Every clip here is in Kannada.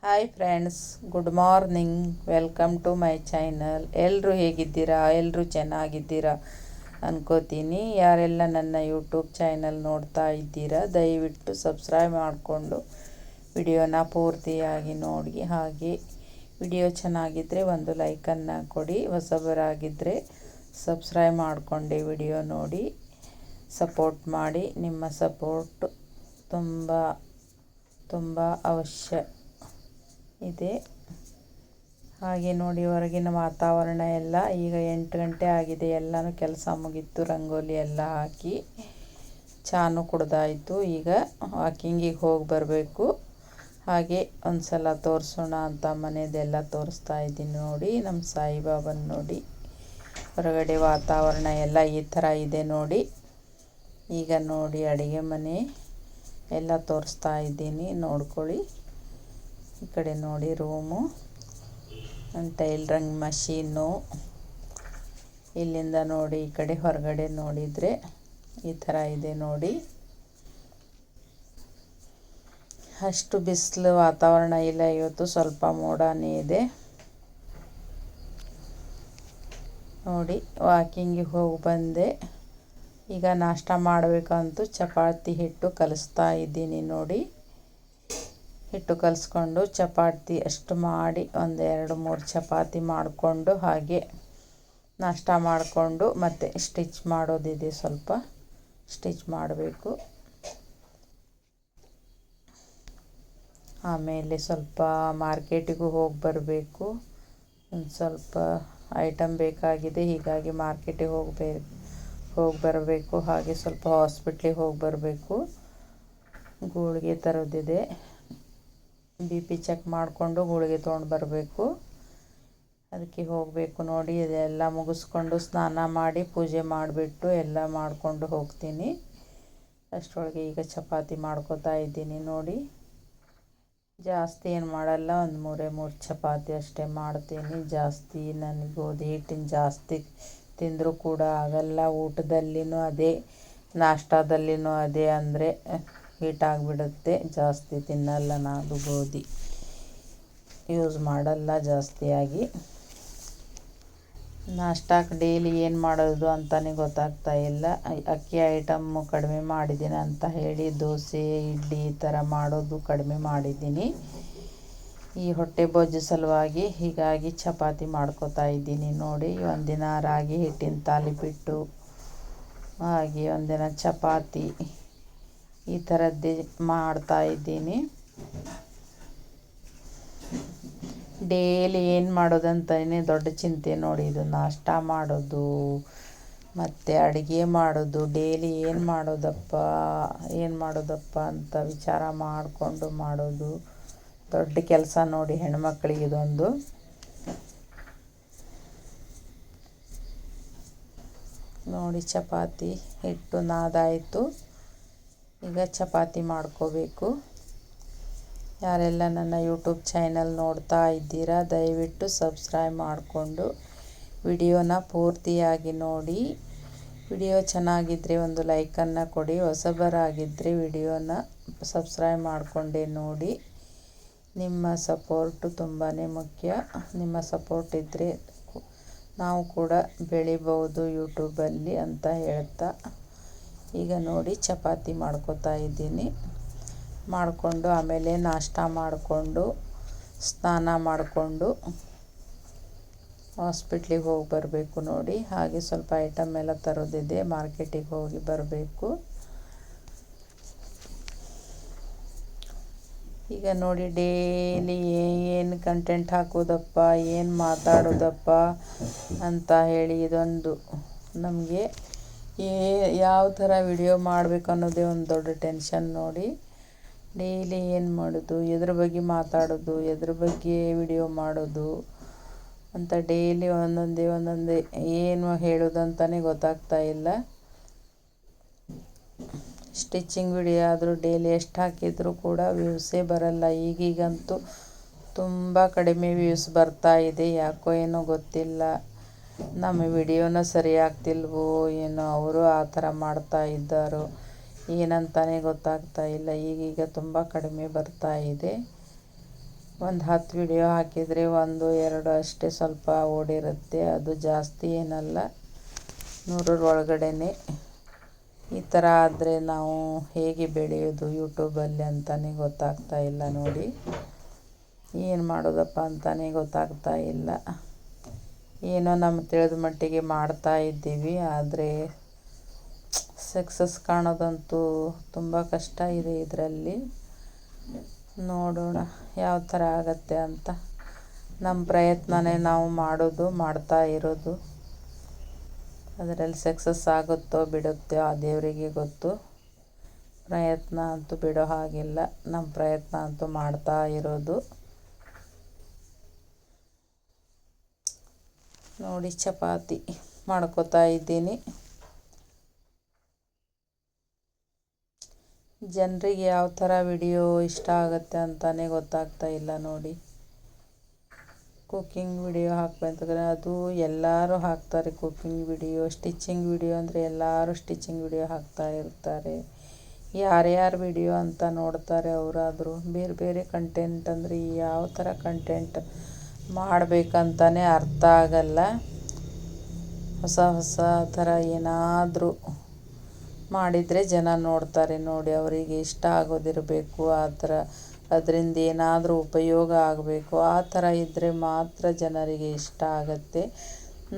Hi friends, good morning. Welcome to my channel. ಎಲ್ಲರೂ ಹೇಗಿದ್ದೀರಾ? ಎಲ್ಲರೂ ಚೆನ್ನಾಗಿದ್ದೀರಾ ಅನ್ಕೋತೀನಿ. ಯಾರೆಲ್ಲ ನನ್ನ ಯೂಟ್ಯೂಬ್ ಚಾನಲ್ ನೋಡ್ತಾ ಇದ್ದೀರಾ, ದಯವಿಟ್ಟು ಸಬ್ಸ್ಕ್ರೈಬ್ ಮಾಡಿಕೊಂಡು ವಿಡಿಯೋನ ಪೂರ್ತಿಯಾಗಿ ನೋಡಿ. ಹಾಗೆ ವಿಡಿಯೋ ಚೆನ್ನಾಗಿದ್ದರೆ ಒಂದು ಲೈಕನ್ನು ಕೊಡಿ. ಹೊಸಬರಾಗಿದ್ದರೆ ಸಬ್ಸ್ಕ್ರೈಬ್ ಮಾಡಿಕೊಂಡೆ ವಿಡಿಯೋ ನೋಡಿ ಸಪೋರ್ಟ್ ಮಾಡಿ. ನಿಮ್ಮ ಸಪೋರ್ಟ್ ತುಂಬ ತುಂಬ ಅವಶ್ಯ ಇದೆ. ಹಾಗೆ ನೋಡಿ, ಹೊರಗಿನ ವಾತಾವರಣ ಎಲ್ಲ ಈಗ 8 ಗಂಟೆ ಆಗಿದೆ. ಎಲ್ಲನೂ ಕೆಲಸ ಮುಗೀತು. ರಂಗೋಲಿ ಎಲ್ಲ ಹಾಕಿ ಚಾನು ಕುಡ್ದಾಯಿತು. ಈಗ ವಾಕಿಂಗಿಗೆ ಹೋಗಿ ಬರಬೇಕು. ಹಾಗೆ ಒಂದು ಸಲ ತೋರಿಸೋಣ ಅಂತ ಮನೆಯದೆಲ್ಲ ತೋರಿಸ್ತಾ ಇದ್ದೀನಿ. ನೋಡಿ, ನಮ್ಮ ಸಾಯಿಬಾಬನ ನೋಡಿ. ಹೊರಗಡೆ ವಾತಾವರಣ ಎಲ್ಲ ಈ ಥರ ಇದೆ ನೋಡಿ. ಈಗ ನೋಡಿ, ಅಡುಗೆ ಮನೆ ಎಲ್ಲ ತೋರಿಸ್ತಾ ಇದ್ದೀನಿ, ನೋಡ್ಕೊಳ್ಳಿ. ಈ ಕಡೆ ನೋಡಿ ರೂಮು, ಟೈಲರಿಂಗ್ ಮಷೀನು. ಇಲ್ಲಿಂದ ನೋಡಿ ಈ ಕಡೆ ಹೊರಗಡೆ ನೋಡಿದರೆ ಈ ಥರ ಇದೆ ನೋಡಿ. ಅಷ್ಟು ಬಿಸಿಲು ವಾತಾವರಣ ಇಲ್ಲ ಇವತ್ತು, ಸ್ವಲ್ಪ ಮೋಡನೇ ಇದೆ ನೋಡಿ. ವಾಕಿಂಗಿಗೆ ಹೋಗಿ ಬಂದೆ. ಈಗ ನಾಷ್ಟ ಮಾಡಬೇಕಂತೂ ಚಪಾತಿ ಹಿಟ್ಟು ಕಲಿಸ್ತಾ ಇದ್ದೀನಿ ನೋಡಿ. ಹಿಟ್ಟು ಕಲಿಸ್ಕೊಂಡು ಚಪಾತಿ ಅಷ್ಟು ಮಾಡಿ ಒಂದು 2-3 ಚಪಾತಿ ಮಾಡಿಕೊಂಡು ಹಾಗೆ ನಾಷ್ಟ ಮಾಡಿಕೊಂಡು ಮತ್ತೆ ಸ್ಟಿಚ್ ಮಾಡೋದಿದೆ, ಸ್ವಲ್ಪ ಸ್ಟಿಚ್ ಮಾಡಬೇಕು. ಆಮೇಲೆ ಸ್ವಲ್ಪ ಮಾರ್ಕೆಟಿಗೂ ಹೋಗಿ ಬರಬೇಕು. ಒಂದು ಸ್ವಲ್ಪ ಐಟಮ್ ಬೇಕಾಗಿದೆ, ಹೀಗಾಗಿ ಮಾರ್ಕೆಟಿಗೆ ಹೋಗಿ ಬರಬೇಕು. ಹಾಗೆ ಸ್ವಲ್ಪ ಹಾಸ್ಪಿಟ್ಲಿಗೆ ಹೋಗಿ ಬರಬೇಕು. ಗುಳಿಗೆ ತರೋದಿದೆ, BP ಚೆಕ್ ಮಾಡಿಕೊಂಡು ಗುಳಿಗೆ ತೊಗೊಂಡು ಬರಬೇಕು. ಅದಕ್ಕೆ ಹೋಗಬೇಕು ನೋಡಿ. ಇದೆಲ್ಲ ಮುಗಿಸ್ಕೊಂಡು ಸ್ನಾನ ಮಾಡಿ ಪೂಜೆ ಮಾಡಿಬಿಟ್ಟು ಎಲ್ಲ ಮಾಡಿಕೊಂಡು ಹೋಗ್ತೀನಿ. ಅಷ್ಟರೊಳಗೆ ಈಗ ಚಪಾತಿ ಮಾಡ್ಕೋತಾ ಇದ್ದೀನಿ ನೋಡಿ. ಜಾಸ್ತಿ ಏನು ಮಾಡಲ್ಲ, ಒಂದು 3 ಚಪಾತಿ ಅಷ್ಟೇ ಮಾಡ್ತೀನಿ. ಜಾಸ್ತಿ ನನಗೆ ಗೋಧಿ ಹಿಟ್ಟಿನ ಜಾಸ್ತಿ ತಿಂದರೂ ಕೂಡ ಆಗಲ್ಲ. ಊಟದಲ್ಲಿನೂ ಅದೇ, ನಾಷ್ಟದಲ್ಲಿನೂ ಅದೇ ಅಂದರೆ ಹೀಟಾಗಿಬಿಡುತ್ತೆ. ಜಾಸ್ತಿ ತಿನ್ನಲ್ಲ, ನಾನು ಗೋಧಿ ಯೂಸ್ ಮಾಡಲ್ಲ ಜಾಸ್ತಿಯಾಗಿ. ನಾಷ್ಟಕ್ಕೆ ಡೈಲಿ ಏನು ಮಾಡೋದು ಅಂತಲೇ ಗೊತ್ತಾಗ್ತಾ ಇಲ್ಲ. ಅಕ್ಕಿ ಐಟಮ್ಮು ಕಡಿಮೆ ಮಾಡಿದ್ದೀನಿ ಅಂತ ಹೇಳಿ ದೋಸೆ ಇಡ್ಲಿ ಈ ಥರ ಮಾಡೋದು ಕಡಿಮೆ ಮಾಡಿದ್ದೀನಿ ಈ ಹೊಟ್ಟೆ ಬೊಜ್ಜು ಸಲುವಾಗಿ. ಹೀಗಾಗಿ ಚಪಾತಿ ಮಾಡ್ಕೋತಾ ಇದ್ದೀನಿ ನೋಡಿ. ಒಂದಿನ ರಾಗಿ ಹಿಟ್ಟಿನ ತಾಲಿಪಿಟ್ಟು, ಹಾಗೆ ಒಂದಿನ ಚಪಾತಿ, ಈ ಥರದ್ದೇ ಮಾಡ್ತಾ ಇದ್ದೀನಿ. ಡೈಲಿ ಏನು ಮಾಡೋದಂತಲೇ ದೊಡ್ಡ ಚಿಂತೆ ನೋಡಿ. ಇದು ನಾಷ್ಟ ಮಾಡೋದು ಮತ್ತು ಅಡುಗೆ ಮಾಡೋದು, ಡೈಲಿ ಏನು ಮಾಡೋದಪ್ಪ ಅಂತ ವಿಚಾರ ಮಾಡಿಕೊಂಡು ಮಾಡೋದು ದೊಡ್ಡ ಕೆಲಸ ನೋಡಿ. ಹೆಣ್ಮಕ್ಳಿಗೆ ಇದೊಂದು. ನೋಡಿ, ಚಪಾತಿ ಹಿಟ್ಟು ನಾದಾಯಿತು. ಈಗ ಚಪಾತಿ ಮಾಡ್ಕೋಬೇಕು. ಯಾರೆಲ್ಲ ನನ್ನ ಯೂಟ್ಯೂಬ್ ಚಾನಲ್ ನೋಡ್ತಾ ಇದ್ದೀರಾ, ದಯವಿಟ್ಟು ಸಬ್ಸ್ಕ್ರೈಬ್ ಮಾಡಿಕೊಂಡು ವಿಡಿಯೋನ ಪೂರ್ತಿಯಾಗಿ ನೋಡಿ. ವಿಡಿಯೋ ಚೆನ್ನಾಗಿದ್ದರೆ ಒಂದು ಲೈಕನ್ನು ಕೊಡಿ. ಹೊಸಬರಾಗಿದ್ದರೆ ವಿಡಿಯೋನ ಸಬ್ಸ್ಕ್ರೈಬ್ ಮಾಡಿಕೊಂಡೆ ನೋಡಿ. ನಿಮ್ಮ ಸಪೋರ್ಟು ತುಂಬಾ ಮುಖ್ಯ. ನಿಮ್ಮ ಸಪೋರ್ಟ್ ಇದ್ದರೆ ನಾವು ಕೂಡ ಬೆಳಿಬೋದು ಯೂಟ್ಯೂಬಲ್ಲಿ ಅಂತ ಹೇಳ್ತಾ, ಈಗ ನೋಡಿ ಚಪಾತಿ ಮಾಡ್ಕೋತಾ ಇದ್ದೀನಿ. ಮಾಡಿಕೊಂಡು ಆಮೇಲೆ ನಾಷ್ಟ ಮಾಡಿಕೊಂಡು ಸ್ನಾನ ಮಾಡಿಕೊಂಡು ಹಾಸ್ಪಿಟ್ಲಿಗೆ ಹೋಗಿ ಬರಬೇಕು ನೋಡಿ. ಹಾಗೆ ಸ್ವಲ್ಪ ಐಟಮ್ ಎಲ್ಲ ತರೋದಿದೆ, ಮಾರ್ಕೆಟಿಗೆ ಹೋಗಿ ಬರಬೇಕು. ಈಗ ನೋಡಿ, ಡೈಲಿ ಏನು ಕಂಟೆಂಟ್ ಹಾಕೋದಪ್ಪ, ಏನು ಮಾತಾಡೋದಪ್ಪ ಅಂತ ಹೇಳಿ ಇದೊಂದು ನಮಗೆ ಯಾವ ಥರ ವಿಡಿಯೋ ಮಾಡಬೇಕು ಅನ್ನೋದೇ ಒಂದು ದೊಡ್ಡ ಟೆನ್ಷನ್ ನೋಡಿ. ಡೈಲಿ ಏನು ಮಾಡೋದು, ಎದ್ರ ಬಗ್ಗೆ ಮಾತಾಡೋದು, ಎದ್ರ ಬಗ್ಗೆ ವಿಡಿಯೋ ಮಾಡೋದು ಅಂತ ಡೈಲಿ ಒಂದೊಂದೇ ಏನು ಹೇಳೋದಂತಲೇ ಗೊತ್ತಾಗ್ತಾ ಇಲ್ಲ. ಸ್ಟಿಚಿಂಗ್ ವಿಡಿಯೋ ಆದರೂ ಡೈಲಿ ಎಷ್ಟು ಹಾಕಿದರೂ ಕೂಡ ವ್ಯೂಸೇ ಬರಲ್ಲ. ಈಗೀಗಂತೂ ತುಂಬ ಕಡಿಮೆ ವ್ಯೂಸ್ ಬರ್ತಾ ಇದೆ. ಯಾಕೋ ಏನೋ ಗೊತ್ತಿಲ್ಲ, ನಮ್ಮ ವಿಡಿಯೋನ ಸರಿ ಆಗ್ತಿಲ್ವೋ ಏನೋ, ಅವರು ಆ ಥರ ಮಾಡ್ತಾ ಇದ್ದಾರೋ ಏನಂತಾನೆ ಗೊತ್ತಾಗ್ತಾ ಇಲ್ಲ. ಈಗೀಗ ತುಂಬ ಕಡಿಮೆ ಬರ್ತಾ ಇದೆ. ಒಂದು 10 ವಿಡಿಯೋ ಹಾಕಿದರೆ 1-2 ಅಷ್ಟೇ ಸ್ವಲ್ಪ ಓಡಿರುತ್ತೆ, ಅದು ಜಾಸ್ತಿ ಏನಲ್ಲ, 100 ಒಳಗಡೆನೇ. ಈ ಥರ ಆದರೆ ನಾವು ಹೇಗೆ ಬೆಳೆಯೋದು ಯೂಟ್ಯೂಬಲ್ಲಿ ಅಂತಲೇ ಗೊತ್ತಾಗ್ತಾ ಇಲ್ಲ ನೋಡಿ. ಏನು ಮಾಡೋದಪ್ಪ ಅಂತಲೇ ಗೊತ್ತಾಗ್ತಾ ಇಲ್ಲ. ಏನೋ ನಮ್ಮ ತಿಳಿದ ಮಟ್ಟಿಗೆ ಮಾಡ್ತಾ ಇದ್ದೀವಿ, ಆದರೆ ಸಕ್ಸಸ್ ಕಾಣೋದಂತೂ ತುಂಬ ಕಷ್ಟ ಇದೆ ಇದರಲ್ಲಿ. ನೋಡೋಣ ಯಾವ ಥರ ಆಗತ್ತೆ ಅಂತ. ನಮ್ಮ ಪ್ರಯತ್ನನೇ ನಾವು ಮಾಡ್ತಾ ಇರೋದು. ಅದರಲ್ಲಿ ಸಕ್ಸಸ್ ಆಗುತ್ತೋ ಬಿಡುತ್ತೋ ಆ ದೇವರಿಗೆ ಗೊತ್ತು. ಪ್ರಯತ್ನ ಅಂತೂ ಬಿಡೋ ಹಾಗಿಲ್ಲ, ನಮ್ಮ ಪ್ರಯತ್ನ ಅಂತೂ ಮಾಡ್ತಾ ಇರೋದು. ನೋಡಿ ಚಪಾತಿ ಮಾಡ್ಕೋತಾ ಇದ್ದೀನಿ. ಜನರಿಗೆ ಯಾವ ಥರ ವಿಡಿಯೋ ಇಷ್ಟ ಆಗುತ್ತೆ ಅಂತಲೇ ಗೊತ್ತಾಗ್ತಾ ಇಲ್ಲ ನೋಡಿ. ಕುಕ್ಕಿಂಗ್ ವಿಡಿಯೋ ಹಾಕ್ಬೇಕಂದ್ರೆ ಅದು ಎಲ್ಲರೂ ಹಾಕ್ತಾರೆ, ಕುಕ್ಕಿಂಗ್ ವಿಡಿಯೋ. ಸ್ಟಿಚಿಂಗ್ ವಿಡಿಯೋ ಅಂದರೆ ಎಲ್ಲರೂ ಸ್ಟಿಚಿಂಗ್ ವಿಡಿಯೋ ಹಾಕ್ತಾ ಇರ್ತಾರೆ. ಯಾರ್ಯಾರು ವಿಡಿಯೋ ಅಂತ ನೋಡ್ತಾರೆ ಅವರಾದರೂ. ಬೇರೆ ಬೇರೆ ಕಂಟೆಂಟ್ ಅಂದರೆ ಯಾವ ಥರ ಕಂಟೆಂಟ್ ಮಾಡಬೇಕಂತಲೇ ಅರ್ಥ ಆಗಲ್ಲ. ಹೊಸ ಹೊಸ ಥರ ಏನಾದರೂ ಮಾಡಿದರೆ ಜನ ನೋಡ್ತಾರೆ ನೋಡಿ. ಅವರಿಗೆ ಇಷ್ಟ ಆಗೋದಿರಬೇಕು, ಆ ಥರ ಅದರಿಂದ ಏನಾದರೂ ಉಪಯೋಗ ಆಗಬೇಕು, ಆ ಥರ ಇದ್ದರೆ ಮಾತ್ರ ಜನರಿಗೆ ಇಷ್ಟ ಆಗುತ್ತೆ.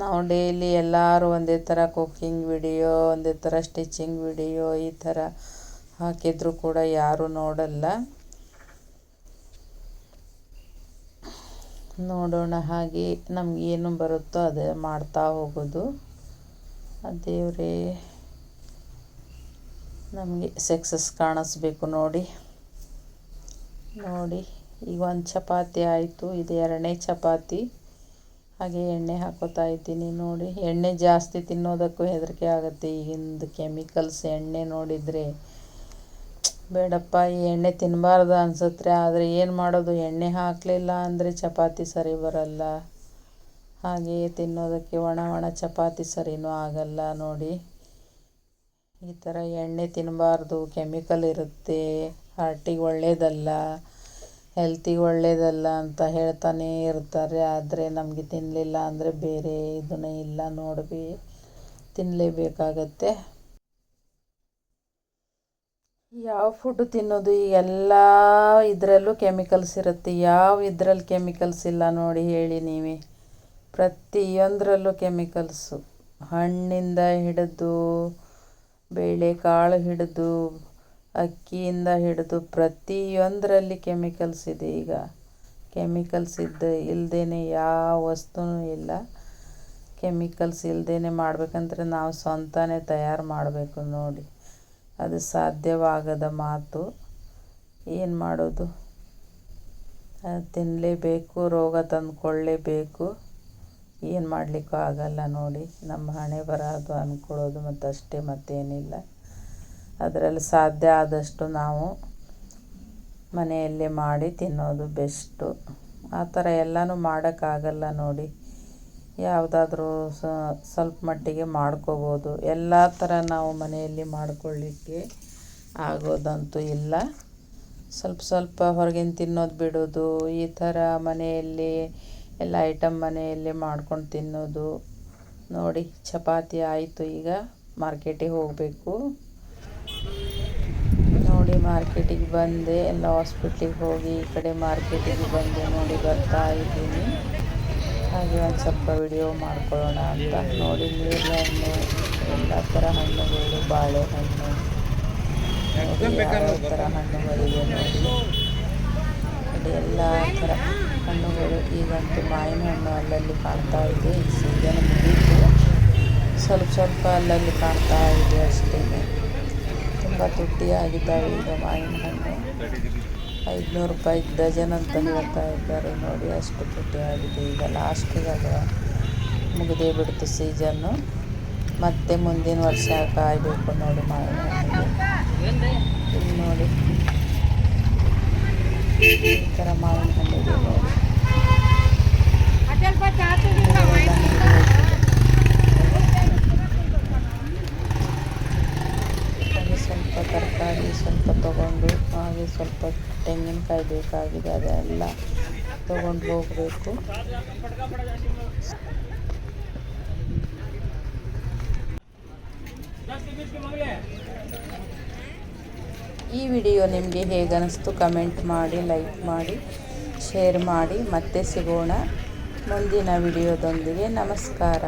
ನಾವು ಡೈಲಿ ಎಲ್ಲರೂ ಒಂದೇ ಥರ ಕುಕ್ಕಿಂಗ್ ವಿಡಿಯೋ, ಒಂದೇ ಥರ ಸ್ಟಿಚಿಂಗ್ ವಿಡಿಯೋ ಈ ಥರ ಹಾಕಿದರೂ ಕೂಡ ಯಾರೂ ನೋಡಲ್ಲ. ನೋಡೋಣ, ಹಾಗೆ ನಮಗೇನು ಬರುತ್ತೋ ಅದೇ ಮಾಡ್ತಾ ಹೋಗೋದು. ದೇವರೇ ನಮಗೆ ಸಕ್ಸಸ್ ಕಾಣಿಸ್ಬೇಕು ನೋಡಿ. ಈಗ ಒಂದು ಚಪಾತಿ ಆಯಿತು, ಇದು 2ನೇ ಚಪಾತಿ. ಹಾಗೆ ಎಣ್ಣೆ ಹಾಕೋತಾ ಇದ್ದೀನಿ ನೋಡಿ. ಎಣ್ಣೆ ಜಾಸ್ತಿ ತಿನ್ನೋದಕ್ಕೂ ಹೆದರಿಕೆ ಆಗುತ್ತೆ. ಈಗಿಂದು ಕೆಮಿಕಲ್ಸ್ ಎಣ್ಣೆ ನೋಡಿದರೆ ಬೇಡಪ್ಪ ಈ ಎಣ್ಣೆ ತಿನ್ನಬಾರ್ದು ಅನಿಸುತ್ತೆ. ಆದರೆ ಏನು ಮಾಡೋದು, ಎಣ್ಣೆ ಹಾಕಲಿಲ್ಲ ಅಂದರೆ ಚಪಾತಿ ಸರಿ ಬರಲ್ಲ. ಹಾಗೆಯೇ ತಿನ್ನೋದಕ್ಕೆ ಒಣ ಚಪಾತಿ ಸರಿನೂ ಆಗಲ್ಲ ನೋಡಿ. ಈ ಥರ ಎಣ್ಣೆ ತಿನ್ನಬಾರ್ದು, ಕೆಮಿಕಲ್ ಇರುತ್ತೆ, ಹಾರ್ಟಿಗೆ ಒಳ್ಳೆಯದಲ್ಲ, ಹೆಲ್ತಿಗೆ ಒಳ್ಳೆಯದಲ್ಲ ಅಂತ ಹೇಳ್ತಾನೇ ಇರ್ತಾರೆ. ಆದರೆ ನಮಗೆ ತಿನ್ನಲಿಲ್ಲ ಅಂದರೆ ಬೇರೆ ಇದನ್ನೇ ಇಲ್ಲ ನೋಡಿ, ತಿನ್ನಲೇಬೇಕಾಗತ್ತೆ. ಯಾವ ಫುಡ್ ತಿನ್ನೋದು, ಈಗ ಎಲ್ಲ ಇದರಲ್ಲೂ ಕೆಮಿಕಲ್ಸ್ ಇರುತ್ತೆ. ಯಾವ ಇದರಲ್ಲಿ ಕೆಮಿಕಲ್ಸ್ ಇಲ್ಲ ನೋಡಿ ಹೇಳಿ ನೀವೇ. ಪ್ರತಿಯೊಂದರಲ್ಲೂ ಕೆಮಿಕಲ್ಸು, ಹಣ್ಣಿಂದ ಹಿಡಿದು ಬೇಳೆಕಾಳು ಹಿಡಿದು ಅಕ್ಕಿಯಿಂದ ಹಿಡಿದು ಪ್ರತಿಯೊಂದರಲ್ಲಿ ಕೆಮಿಕಲ್ಸ್ ಇದೆ. ಈಗ ಕೆಮಿಕಲ್ಸ್ ಇಲ್ಲದೇ ಯಾವ ವಸ್ತುನೂ ಇಲ್ಲ. ಕೆಮಿಕಲ್ಸ್ ಇಲ್ಲದೇ ಮಾಡಬೇಕಂದ್ರೆ ನಾವು ಸ್ವಂತನೇ ತಯಾರು ಮಾಡಬೇಕು ನೋಡಿ. ಅದು ಸಾಧ್ಯವಾಗದ ಮಾತು. ಏನು ಮಾಡೋದು, ತಿನ್ನಲೇಬೇಕು, ರೋಗ ತಂದುಕೊಳ್ಳೇಬೇಕು. ಏನು ಮಾಡಲಿಕ್ಕೂ ಆಗಲ್ಲ ನೋಡಿ. ನಮ್ಮ ಹಣೆ ಬರೋದು ಅಂದ್ಕೊಳ್ಳೋದು ಮತ್ತಷ್ಟೇ, ಮತ್ತೇನಿಲ್ಲ. ಅದರಲ್ಲಿ ಸಾಧ್ಯ ಆದಷ್ಟು ನಾವು ಮನೆಯಲ್ಲೇ ಮಾಡಿ ತಿನ್ನೋದು ಬೆಸ್ಟು. ಆ ಥರ ಎಲ್ಲನೂ ಮಾಡೋಕ್ಕಾಗಲ್ಲ ನೋಡಿ. ಯಾವುದಾದ್ರೂ ಸ್ವಲ್ಪ ಮಟ್ಟಿಗೆ ಮಾಡ್ಕೋಬೋದು. ಎಲ್ಲ ಥರ ನಾವು ಮನೆಯಲ್ಲಿ ಮಾಡ್ಕೊಳ್ಳಿಕ್ಕೆ ಆಗೋದಂತೂ ಇಲ್ಲ. ಸ್ವಲ್ಪ ಹೊರಗಿನ ತಿನ್ನೋದು ಬಿಡೋದು, ಈ ಥರ ಮನೆಯಲ್ಲಿ ಎಲ್ಲ ಐಟಮ್ ಮನೆಯಲ್ಲೇ ಮಾಡ್ಕೊಂಡು ತಿನ್ನೋದು ನೋಡಿ. ಚಪಾತಿ ಆಯಿತು, ಈಗ ಮಾರ್ಕೆಟಿಗೆ ಹೋಗಬೇಕು ನೋಡಿ. ಮಾರ್ಕೆಟಿಗೆ ಬಂದೆ, ಎಲ್ಲ ಹಾಸ್ಪಿಟ್ಲಿಗೆ ಹೋಗಿ ಈ ಕಡೆ ಮಾರ್ಕೆಟಿಗೆ ಬಂದೆ ನೋಡಿ, ಬರ್ತಾ ಇದ್ದೀನಿ. ಹಾಗೆ ಒಂದು ಸ್ವಲ್ಪ ವಿಡಿಯೋ ಮಾಡ್ಕೊಳ್ಳೋಣ ಅಂತ ನೋಡಿ. ನೀರಿನ ಹಣ್ಣು, ಎಲ್ಲ ಥರ ಹಣ್ಣುಗಳು, ಬಾಳೆಹಣ್ಣು ನೋಡಿ, ಯಾವ ಥರ ಹಣ್ಣುಗಳಿವೆ ನೋಡಿ. ಎಲ್ಲ ಥರ ಹಣ್ಣುಗಳು. ಈಗಂತೂ ಮಾವಿನ ಹಣ್ಣು ಅಲ್ಲಲ್ಲಿ ಕಾಣ್ತಾ ಇದೆ. ಈ ಸೀಸನ್ ಮುಗೀತು, ಸ್ವಲ್ಪ ಅಲ್ಲಲ್ಲಿ ಕಾಣ್ತಾ ಇದೆ ಅಷ್ಟೇ. ತುಂಬ ತುಟ್ಟಿಯಾಗಿದ್ದಾವೆ ಈಗ ಮಾವಿನ ಹಣ್ಣು. 500 ರೂಪಾಯಿ ಡಜನ್ ಅಂತ ಹೇಳ್ತಾ ಇದ್ದಾರೆ ನೋಡಿ. ಅಷ್ಟು ತುಟ್ಟಿಯಾಗಿದೆ. ಈಗ ಲಾಸ್ಟಿಗೆ ಮುಗಿದೇ ಬಿಡ್ತು ಸೀಸನ್ನು. ಮತ್ತೆ ಮುಂದಿನ ವರ್ಷ ಕಾಯಬೇಕು ನೋಡಿ ಮಾವಿನ ಹಣ್ಣಿಗೆ. ಇಲ್ಲಿ ನೋಡಿ ಈ ಥರ ಮಾವಿನ ಹಣ್ಣಿದೆ ನೋಡಿ. ಹಾಗೆ ಸ್ವಲ್ಪ ತರಕಾರಿ ಸ್ವಲ್ಪ ತಗೊಂಡು, ಹಾಗೆ ಸ್ವಲ್ಪ ತೆಂಗಿನಕಾಯಿ ಬೇಕಾಗಿದೆ, ಅದೆಲ್ಲ ತಗೊಂಡು ಹೋಗಬೇಕು. ಈ ವಿಡಿಯೋ ನಿಮಗೆ ಹೇಗೆ ಅನಿಸ್ತು ಕಮೆಂಟ್ ಮಾಡಿ, ಲೈಕ್ ಮಾಡಿ, ಶೇರ್ ಮಾಡಿ. ಮತ್ತೆ ಸಿಗೋಣ ಮುಂದಿನ ವಿಡಿಯೋದೊಂದಿಗೆ. ನಮಸ್ಕಾರ.